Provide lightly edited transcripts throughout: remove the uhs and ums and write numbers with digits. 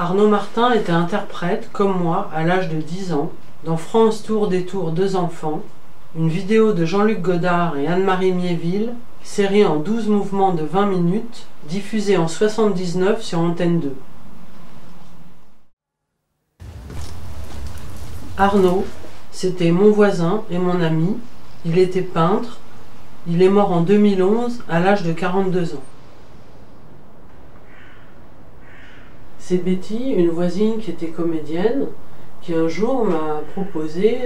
Arnaud Martin était interprète, comme moi, à l'âge de 10 ans, dans France Tour des Tours 2 enfants, une vidéo de Jean-Luc Godard et Anne-Marie Miéville, série en 12 mouvements de 20 minutes, diffusée en 79 sur Antenne 2. Arnaud, c'était mon voisin et mon ami, il était peintre, il est mort en 2011 à l'âge de 42 ans. C'est Betty, une voisine qui était comédienne, qui un jour m'a proposé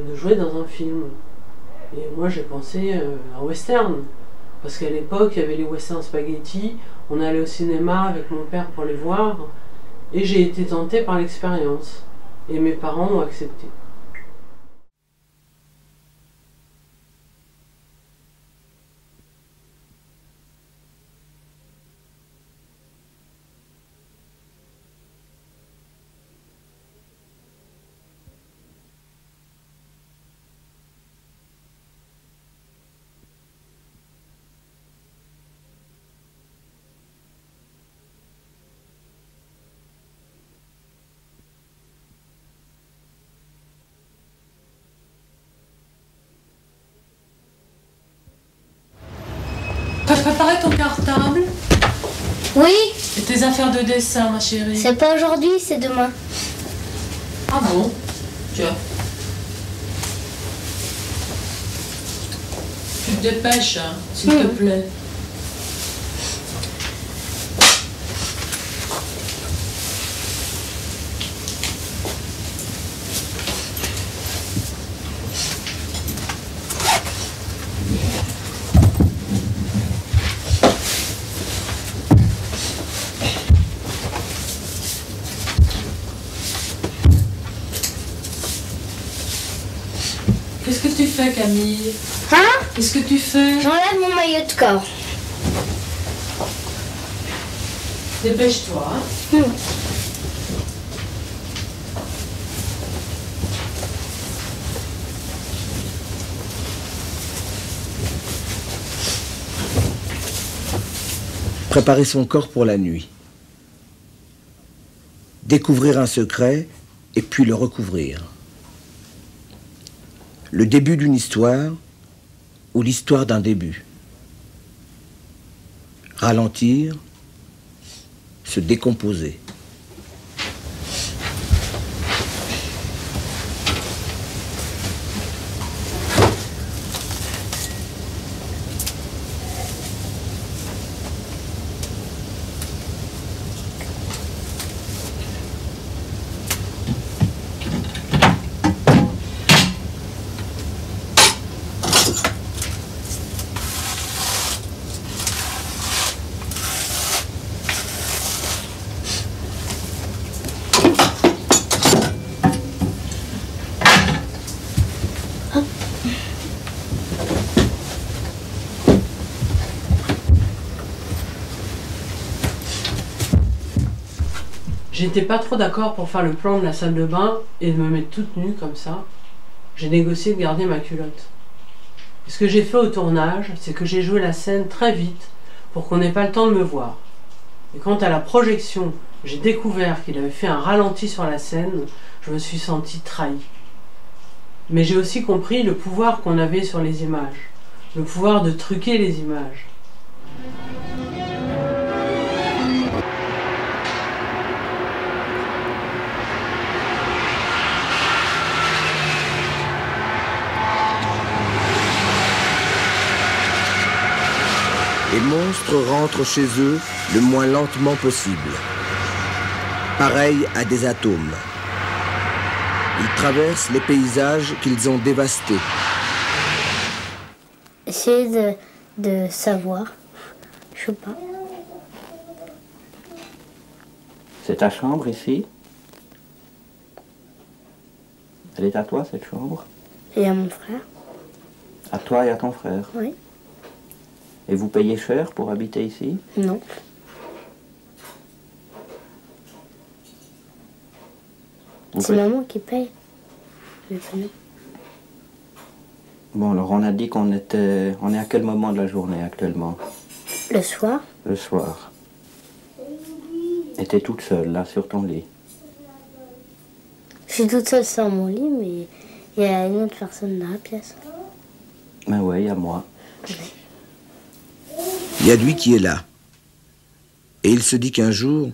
de jouer dans un film. Et moi j'ai pensé à un western, parce qu'à l'époque il y avait les westerns spaghetti, on allait au cinéma avec mon père pour les voir, et j'ai été tentée par l'expérience, et mes parents ont accepté. T'as préparé ton cartable? Oui. Et tes affaires de dessin, ma chérie? C'est pas aujourd'hui, c'est demain. Ah bon? Tiens. Tu te dépêches, hein, s'il te plaît. Qu'est-ce que tu fais, Camille? Hein? Qu'est-ce que tu fais? J'enlève mon maillot de corps. Dépêche-toi. Hein. Préparer son corps pour la nuit. Découvrir un secret et puis le recouvrir. Le début d'une histoire ou l'histoire d'un début. Ralentir, se décomposer. J'étais pas trop d'accord pour faire le plan de la salle de bain et de me mettre toute nue comme ça. J'ai négocié de garder ma culotte. Et ce que j'ai fait au tournage, c'est que j'ai joué la scène très vite pour qu'on n'ait pas le temps de me voir. Et quant à la projection, j'ai découvert qu'il avait fait un ralenti sur la scène, je me suis sentie trahie. Mais j'ai aussi compris le pouvoir qu'on avait sur les images, le pouvoir de truquer les images. Les monstres rentrent chez eux le moins lentement possible. Pareil à des atomes. Ils traversent les paysages qu'ils ont dévastés. Essayer de savoir. Je sais pas. C'est ta chambre ici? Elle est à toi, cette chambre? Et à mon frère. À toi et à ton frère? Oui. Et vous payez cher pour habiter ici? Non. C'est maman qui paye. Mais pas nous. Bon, alors on a dit qu'on était... On est à quel moment de la journée actuellement? Le soir. Le soir. Et t'es toute seule, là, sur ton lit. Je suis toute seule sur mon lit, mais il y a une autre personne dans la pièce. Ben ouais, il y a moi. Il y a lui qui est là. Et il se dit qu'un jour,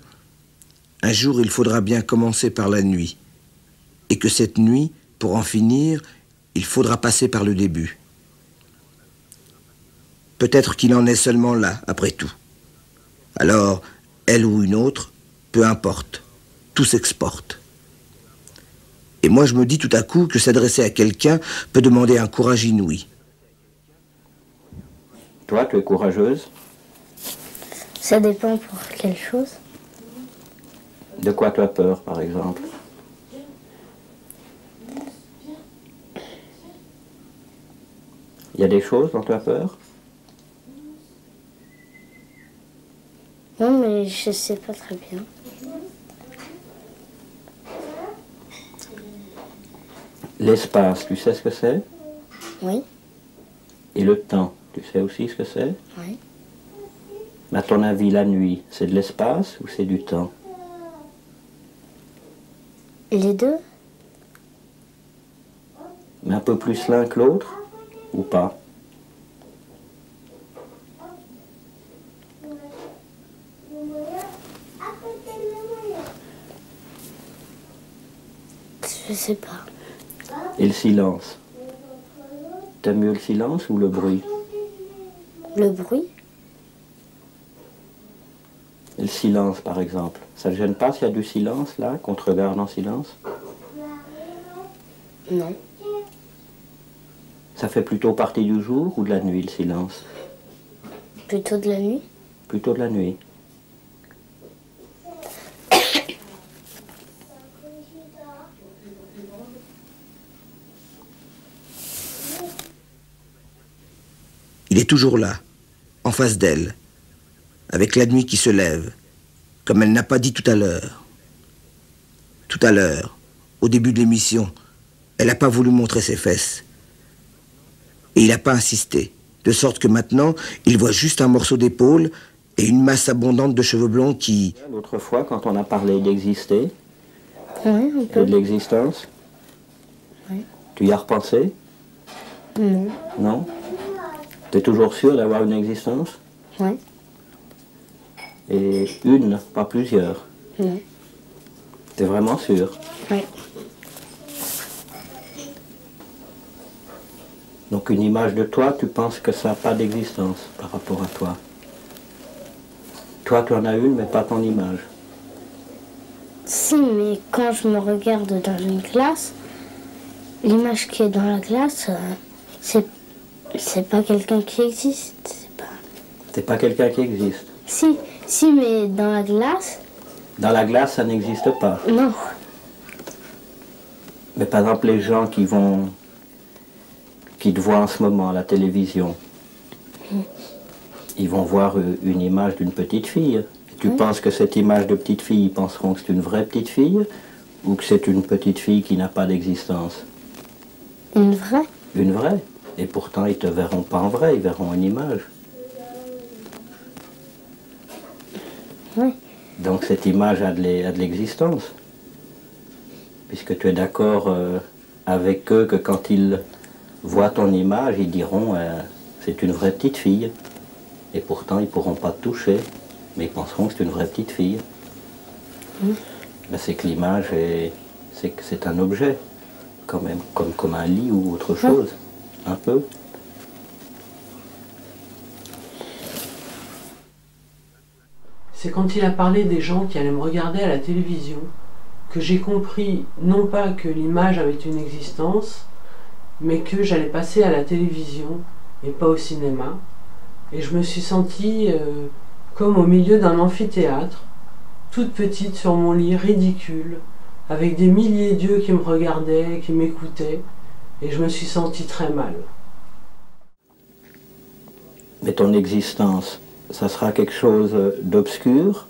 il faudra bien commencer par la nuit. Et que cette nuit, pour en finir, il faudra passer par le début. Peut-être qu'il en est seulement là, après tout. Alors, elle ou une autre, peu importe, tout s'exporte. Et moi je me dis tout à coup que s'adresser à quelqu'un peut demander un courage inouï. Toi, tu es courageuse? Ça dépend pour quelle chose. De quoi tu as peur, par exemple? Il y a des choses dont tu as peur? Non, mais je sais pas très bien. L'espace, tu sais ce que c'est? Oui, Et le temps, tu sais aussi ce que c'est? oui. À ton avis, la nuit, c'est de l'espace ou c'est du temps? Les deux? Mais un peu plus l'un que l'autre? Ou pas? Je sais pas. Et le silence? T'aimes mieux le silence ou le bruit? Le bruit? Et le silence, par exemple. Ça ne gêne pas s'il y a du silence, là, qu'on te regarde en silence? Non. Ça fait plutôt partie du jour ou de la nuit, le silence? Plutôt de la nuit? Plutôt de la nuit. Il est toujours là, en face d'elle, avec la nuit qui se lève, comme elle n'a pas dit tout à l'heure. Tout à l'heure, au début de l'émission, elle n'a pas voulu montrer ses fesses. Et il n'a pas insisté, de sorte que maintenant, il voit juste un morceau d'épaule et une masse abondante de cheveux blonds qui... L'autre fois, quand on a parlé d'exister, Oui, un et peu. de l'existence, Oui. tu y as repensé? Non. Non? Tu es toujours sûr d'avoir une existence? Oui. Et une, pas plusieurs? Non. Tu es vraiment sûr? Oui. Donc une image de toi, tu penses que ça n'a pas d'existence par rapport à toi? Toi, tu en as une, mais pas ton image. Si, mais quand je me regarde dans une glace, l'image qui est dans la glace, c'est pas quelqu'un qui existe. T'es pas quelqu'un qui existe. Si, mais dans la glace, Dans la glace, ça n'existe pas. non. Mais par exemple, les gens qui te voient en ce moment à la télévision, ils vont voir une image d'une petite fille. Tu penses que cette image de petite fille, ils penseront que c'est une vraie petite fille ou que c'est une petite fille qui n'a pas d'existence? Une vraie? Une vraie. Et pourtant, ils te verront pas en vrai, ils verront une image. Oui. Donc cette image a de l'existence. Puisque tu es d'accord avec eux que quand ils voient ton image, ils diront c'est une vraie petite fille. Et pourtant, ils ne pourront pas te toucher, mais ils penseront que c'est une vraie petite fille. Ben, c'est que l'image, c'est un objet, quand même, comme un lit ou autre chose, un peu. C'est quand il a parlé des gens qui allaient me regarder à la télévision que j'ai compris non pas que l'image avait une existence, mais que j'allais passer à la télévision et pas au cinéma. Et je me suis sentie comme au milieu d'un amphithéâtre, toute petite sur mon lit, ridicule, avec des milliers d'yeux qui me regardaient, qui m'écoutaient, et je me suis sentie très mal. Mais ton existence, ça sera quelque chose d'obscur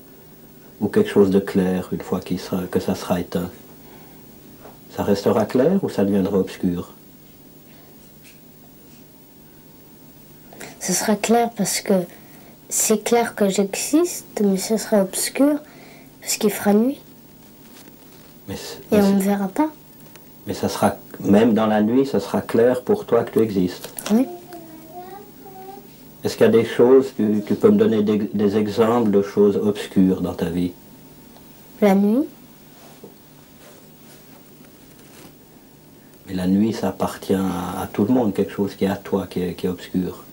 ou quelque chose de clair une fois que ça sera éteint? Ça restera clair ou ça deviendra obscur? Ce sera clair parce que c'est clair que j'existe, mais ce sera obscur Parce qu'il fera nuit. Mais Et on ne verra pas. mais ça sera, même dans la nuit, ça sera clair pour toi que tu existes. Oui. Est-ce qu'il y a des choses, tu peux me donner des exemples de choses obscures dans ta vie? La nuit. Mais la nuit, ça appartient à tout le monde, quelque chose qui est à toi, qui est obscur.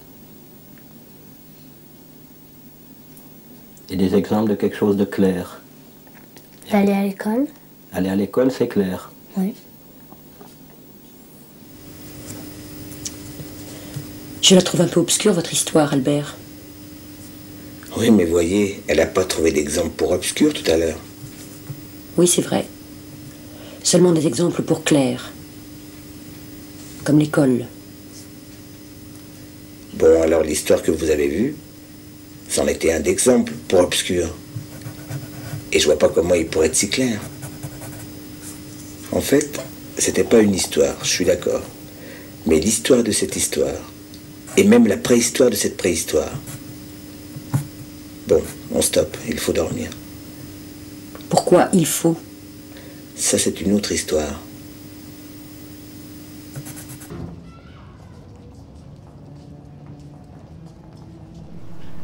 Et des exemples de quelque chose de clair. D'aller à l'école. Aller à l'école, c'est clair. Oui. Je la trouve un peu obscure, votre histoire, Albert. Oui, mais voyez, elle n'a pas trouvé d'exemple pour obscur tout à l'heure. Oui, c'est vrai. Seulement des exemples pour clair. Comme l'école. Bon, alors l'histoire que vous avez vue, c'en était un d'exemple pour obscur. Et je vois pas comment il pourrait être si clair. En fait, c'était pas une histoire, je suis d'accord. Mais l'histoire de cette histoire, et même la préhistoire de cette préhistoire. Bon, on stoppe, il faut dormir. Pourquoi il faut? Ça, c'est une autre histoire.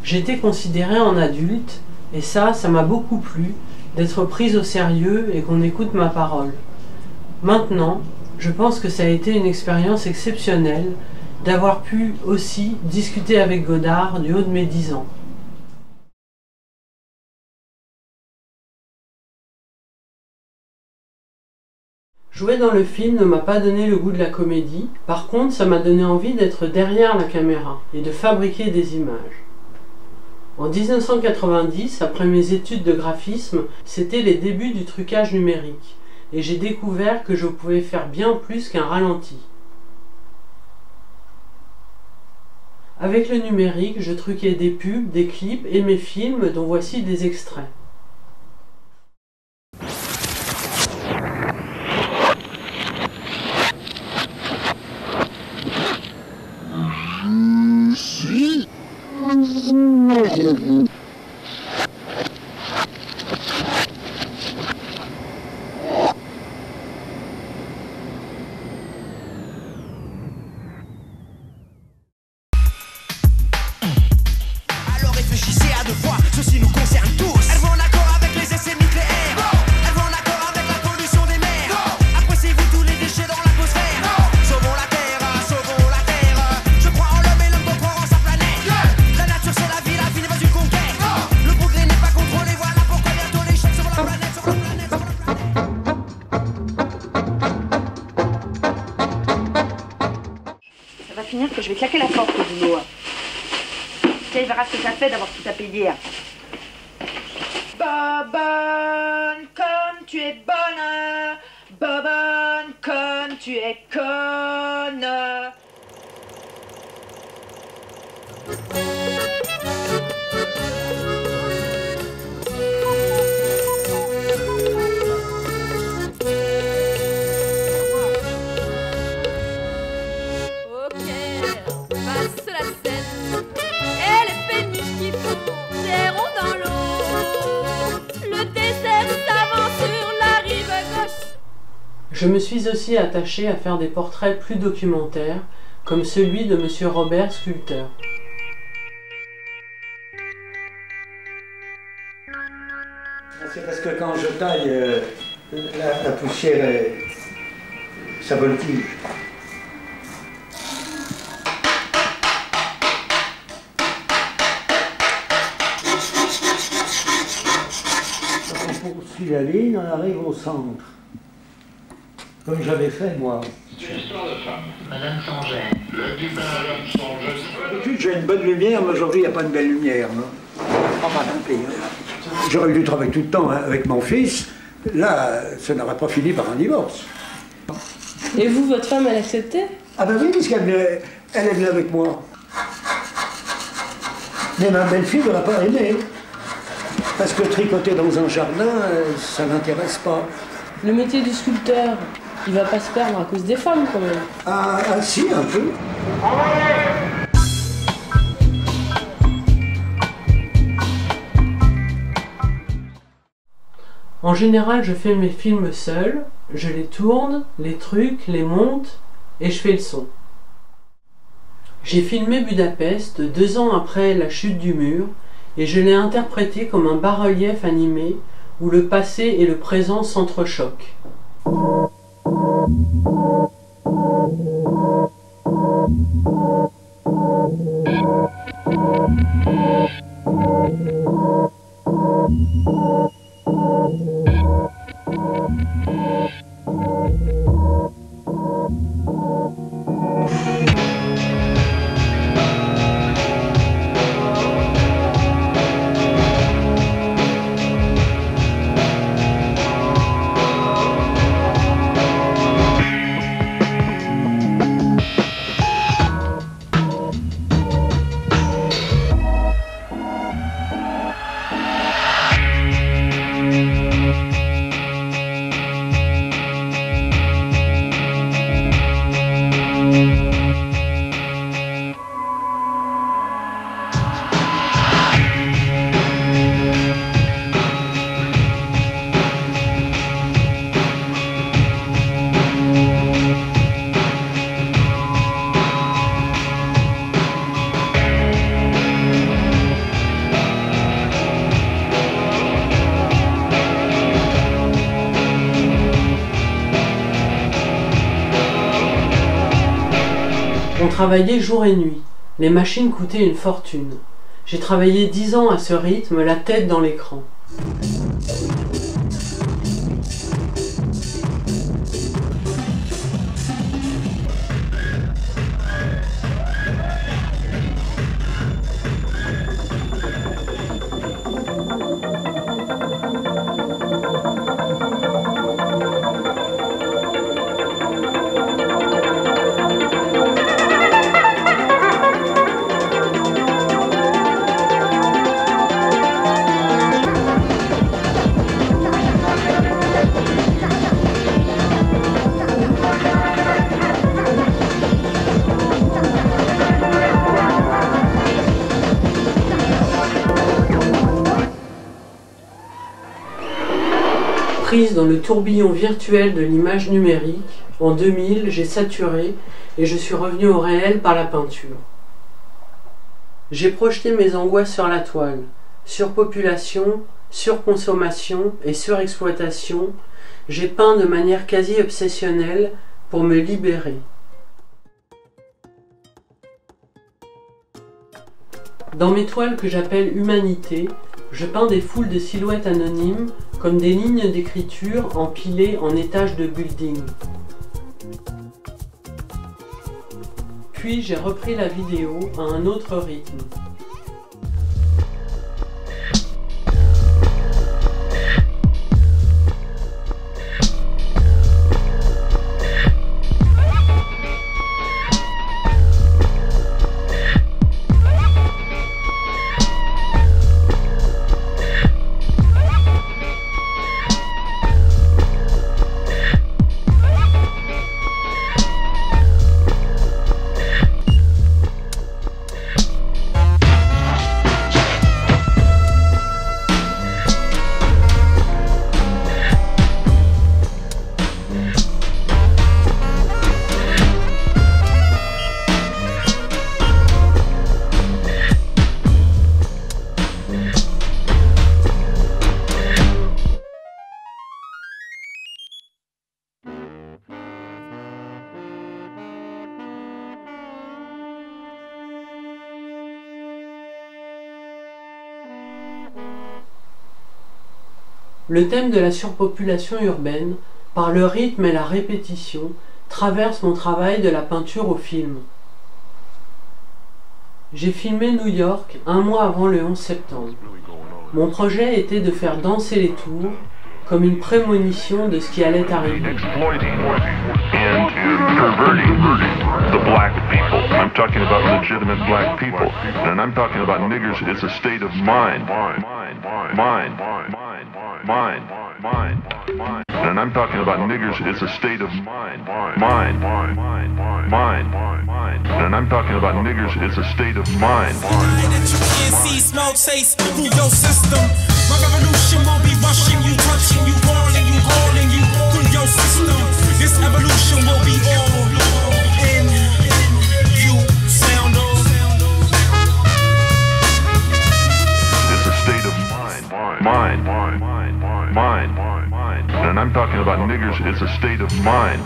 J'étais considérée en adulte, et ça m'a beaucoup plu, d'être prise au sérieux et qu'on écoute ma parole. Maintenant, je pense que ça a été une expérience exceptionnelle d'avoir pu aussi discuter avec Godard du haut de mes 10 ans. Jouer dans le film ne m'a pas donné le goût de la comédie, par contre ça m'a donné envie d'être derrière la caméra et de fabriquer des images. En 1990, après mes études de graphisme, c'était les débuts du trucage numérique, et j'ai découvert que je pouvais faire bien plus qu'un ralenti. Avec le numérique, je truquais des pubs, des clips et mes films dont voici des extraits. Alors réfléchissez à deux fois, ceci nous concerne tous. Elles vont en accord avec les essais nucléaires. Non. Elles vont en accord avec la pollution des mers. Non. Appréciez-vous tous les déchets dans l'atmosphère. Sauvons la terre, sauvons la terre. Je crois en l'homme et l'homme doit croire en sa planète. La nature c'est la vie n'est pas une conquête. Le progrès n'est pas contrôlé, voilà pourquoi bientôt l'échec sur la planète, sur la planète, sur la planète. Ça va finir que je vais claquer la porte au boulot. Tiens, il verra ce que ça fait d'avoir tout à payer. Bobonne, comme tu es bonne. Bobonne, comme tu es conne. Ok, passe la scène. Et les péniches qui font des ronds dans l'eau. Le dessert s'avance sur la rive gauche. Je me suis aussi attachée à faire des portraits plus documentaires, comme celui de Monsieur Robert, sculpteur. C'est parce que quand je taille, la poussière, ça voltige. Quand on poursuit la ligne, on arrive au centre. Comme j'avais fait, moi. C'est une histoire de femme. Madame Sanger. Le duc de Madame Sanger. D'habitude, j'ai une bonne lumière, mais aujourd'hui, il n'y a pas de belle lumière. Non, enfin, tant pis. J'aurais dû travailler tout le temps avec mon fils. Là, ça n'aurait pas fini par un divorce. Et vous, votre femme, elle acceptait? Ah ben oui, puisqu'elle est venue avec moi. Mais ma belle-fille ne l'a pas aimé. Parce que tricoter dans un jardin, ça n'intéresse pas. Le métier du sculpteur, il va pas se perdre à cause des femmes quand même. Ah si, un peu. En général, je fais mes films seul, je les tourne, les trucs, les monte et je fais le son. J'ai filmé Budapest 2 ans après la chute du mur et je l'ai interprété comme un bas-relief animé où le passé et le présent s'entrechoquent. On travaillait jour et nuit. Les machines coûtaient une fortune. J'ai travaillé 10 ans à ce rythme, la tête dans l'écran. Prise dans le tourbillon virtuel de l'image numérique, en 2000, j'ai saturé et je suis revenu au réel par la peinture. J'ai projeté mes angoisses sur la toile. Surpopulation, surconsommation et surexploitation, j'ai peint de manière quasi obsessionnelle pour me libérer. Dans mes toiles que j'appelle Humanité, je peins des foules de silhouettes anonymes comme des lignes d'écriture empilées en étages de building. Puis j'ai repris la vidéo à un autre rythme. Le thème de la surpopulation urbaine, par le rythme et la répétition, traverse mon travail de la peinture au film. J'ai filmé New York 1 mois avant le 11 septembre. Mon projet était de faire danser les tours, comme une prémonition de ce qui allait arriver. The black people. I'm talking about legitimate black people. And I'm talking about niggers. It's a state of mind. And I'm talking about niggers. It's a state of mind. And I'm talking about niggers. It's a state of mind. That you can't see, smell, taste through your system. My revolution won't be rushing you, touching you, calling you through your system. This evolution will be all in you. Sound off. It's a state of mind. And I'm talking about niggers, it's a state of mind.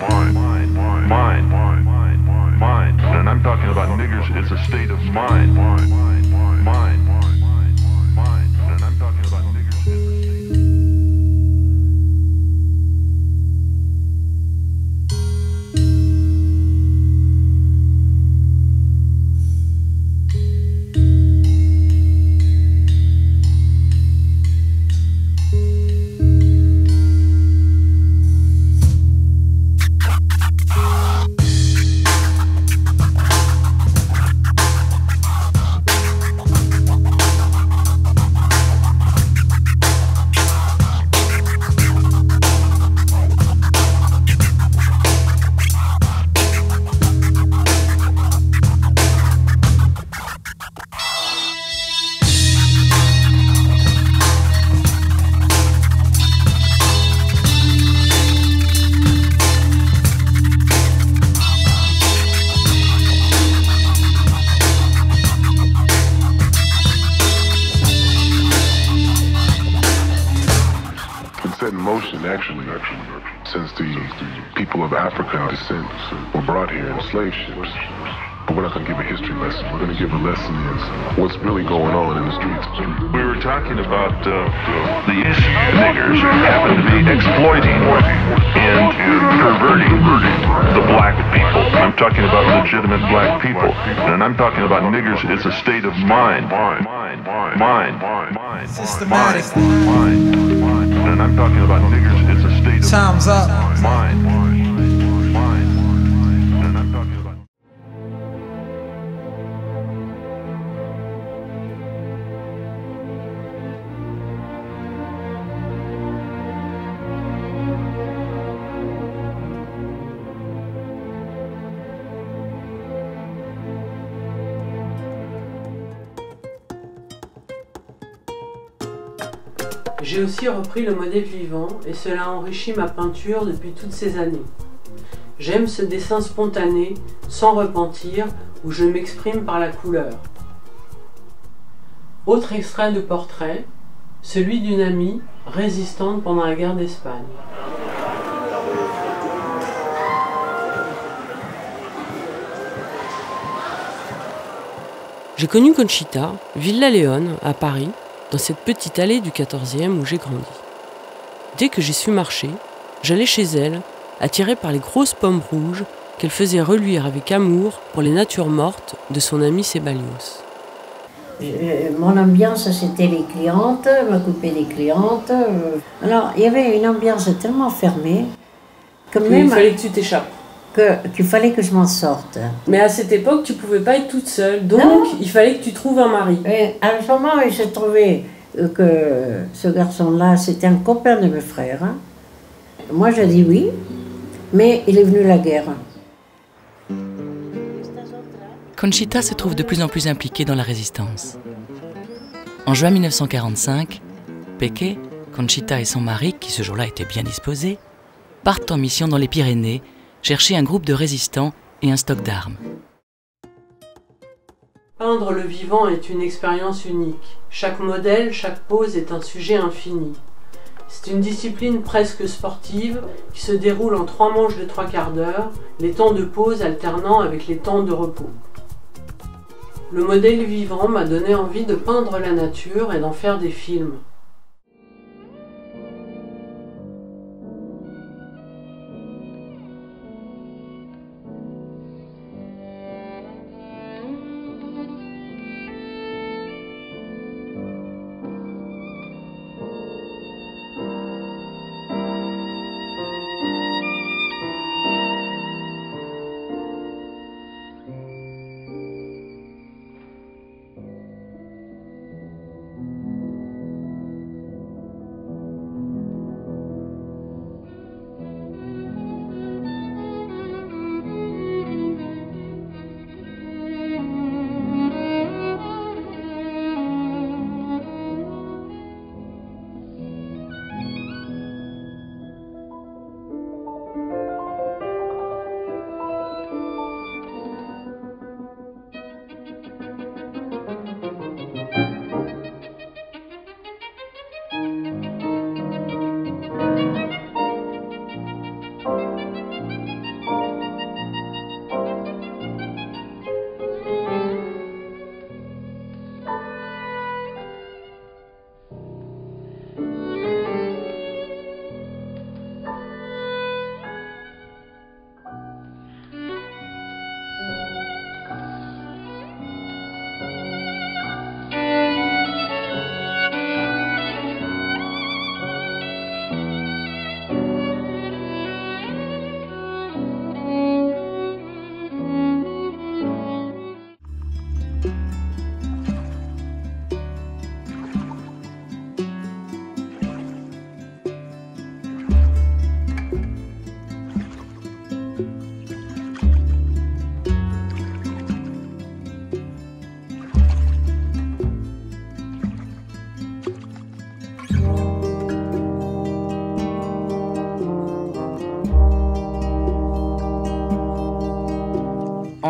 And I'm talking about niggers, it's a state of mind. And I'm talking about niggers, it's a state set in motion, actually, since the people of African descent were brought here in slave ships. But we're not going to give a history lesson. We're going to give a lesson is what's really going on in the streets. We were talking about the niggers who happen to be exploiting and perverting the black people. I'm talking about legitimate black people. And I'm talking about niggers, it's a state of mind. Systematic. And I'm talking about niggers, it's a state of Time's up. Mind. J'ai aussi repris le modèle vivant et cela enrichit ma peinture depuis toutes ces années. J'aime ce dessin spontané, sans repentir, où je m'exprime par la couleur. Autre extrait de portrait, celui d'une amie résistante pendant la guerre d'Espagne. J'ai connu Conchita, Villa Léon, à Paris, dans cette petite allée du 14e où j'ai grandi. Dès que j'ai su marcher, j'allais chez elle, attirée par les grosses pommes rouges qu'elle faisait reluire avec amour pour les natures mortes de son ami Ceballos. Mon ambiance, c'était les clientes, m'occuper des clientes. Alors, il y avait une ambiance tellement fermée que même... Il fallait que tu t'échappes. Qu'il fallait que je m'en sorte. Mais à cette époque, tu pouvais pas être toute seule, donc non. Il fallait que tu trouves un mari. Et à ce moment, il s'est trouvé que ce garçon-là, c'était un copain de mes frères. Hein. Moi, j'ai dit oui, mais il est venu la guerre. Conchita se trouve de plus en plus impliquée dans la résistance. En juin 1945, Peque, Conchita et son mari, qui ce jour-là était bien disposés, partent en mission dans les Pyrénées, chercher un groupe de résistants et un stock d'armes. Peindre le vivant est une expérience unique. Chaque modèle, chaque pose est un sujet infini. C'est une discipline presque sportive qui se déroule en 3 manches de 3/4 d'heure, les temps de pause alternant avec les temps de repos. Le modèle vivant m'a donné envie de peindre la nature et d'en faire des films.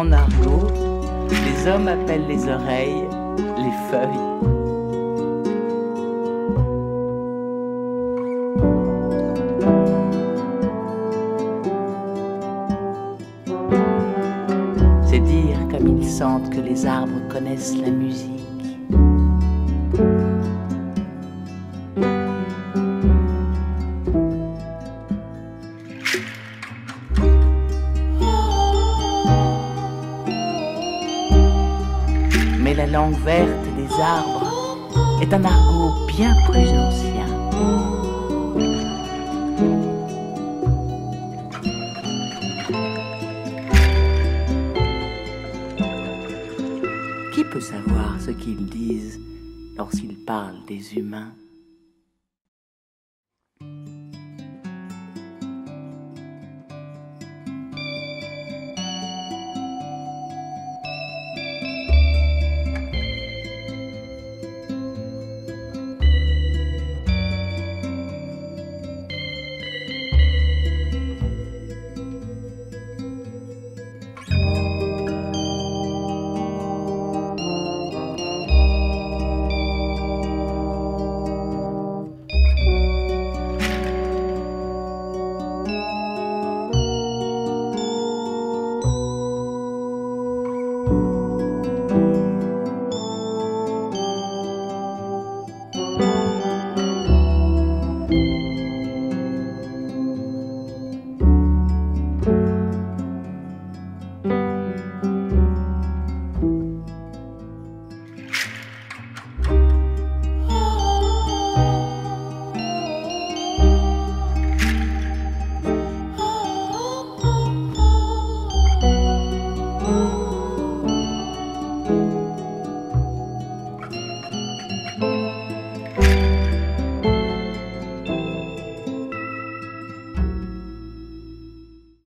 En argot, les hommes appellent les oreilles les feuilles. C'est dire comme ils sentent que les arbres connaissent la musique. Mais la langue verte des arbres est un argot bien plus ancien. Qui peut savoir ce qu'ils disent lorsqu'ils parlent des humains ?